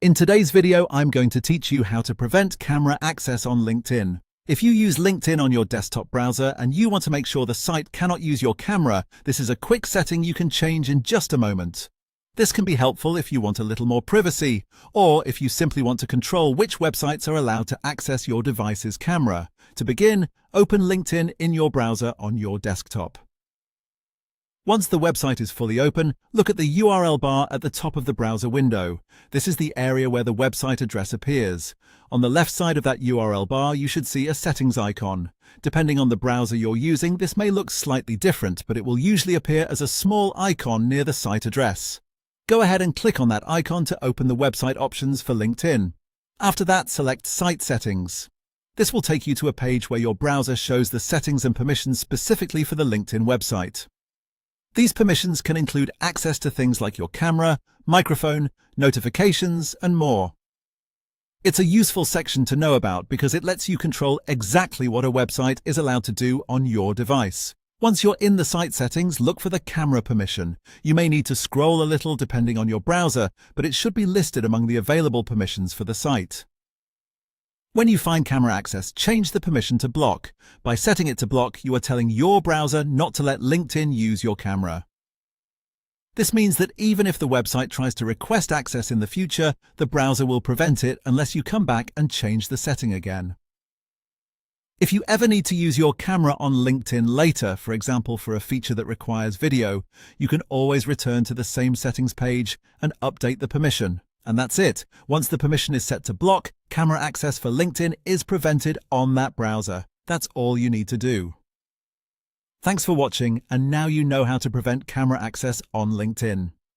In today's video, I'm going to teach you how to prevent camera access on LinkedIn. If you use LinkedIn on your desktop browser and you want to make sure the site cannot use your camera, this is a quick setting you can change in just a moment. This can be helpful if you want a little more privacy, or if you simply want to control which websites are allowed to access your device's camera. To begin, open LinkedIn in your browser on your desktop. Once the website is fully open, look at the URL bar at the top of the browser window. This is the area where the website address appears. On the left side of that URL bar, you should see a settings icon. Depending on the browser you're using, this may look slightly different, but it will usually appear as a small icon near the site address. Go ahead and click on that icon to open the website options for LinkedIn. After that, select Site Settings. This will take you to a page where your browser shows the settings and permissions specifically for the LinkedIn website. These permissions can include access to things like your camera, microphone, notifications, and more. It's a useful section to know about because it lets you control exactly what a website is allowed to do on your device. Once you're in the site settings, look for the camera permission. You may need to scroll a little depending on your browser, but it should be listed among the available permissions for the site. When you find camera access, change the permission to block. By setting it to block, you are telling your browser not to let LinkedIn use your camera. This means that even if the website tries to request access in the future, the browser will prevent it unless you come back and change the setting again. If you ever need to use your camera on LinkedIn later, for example for a feature that requires video, you can always return to the same settings page and update the permission. And that's it. Once the permission is set to block, camera access for LinkedIn is prevented on that browser. That's all you need to do. Thanks for watching, and now you know how to prevent camera access on LinkedIn.